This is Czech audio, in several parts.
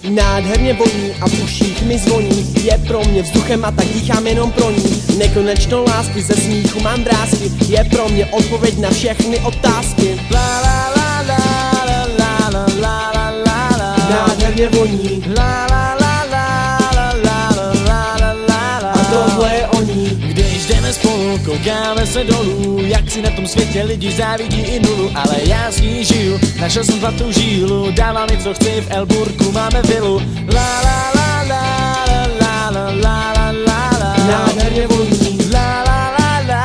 Nádherně voní a v uších mi zvoní. Je pro mě vzduchem a tak dýchám jenom pro ní. Nekonečno lásky, ze smíchu mám vrásky. Je pro mě odpověď na všechny otázky. La la la la la la la la la la. Nádherně voní. La la la la la la la la la la. A tohle je o ní. Když jdeme spolu, koukáme se dolů, jak si na tom světě lidi závidí i nulu. Ale já s ní žiju, našel jsem zlatou žílu, dává mi co chci, v Elburku máme vilu. La la la la la la la la la la. Nádherně voní. La la la la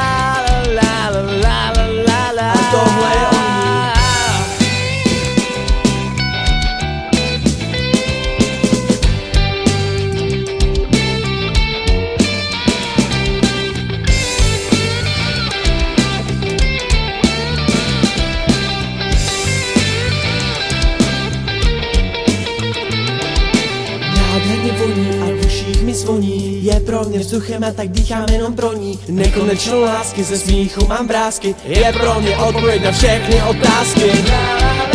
la la la la la la. A tohle je o ní. Nádherně voní a v uších mi zvoní. Je pro mě vzduchem a tak dýchám jenom pro ní. Nekonečno lásky, ze smíchu mám vrásky. Je pro mě odpověď na všechny otázky. La la la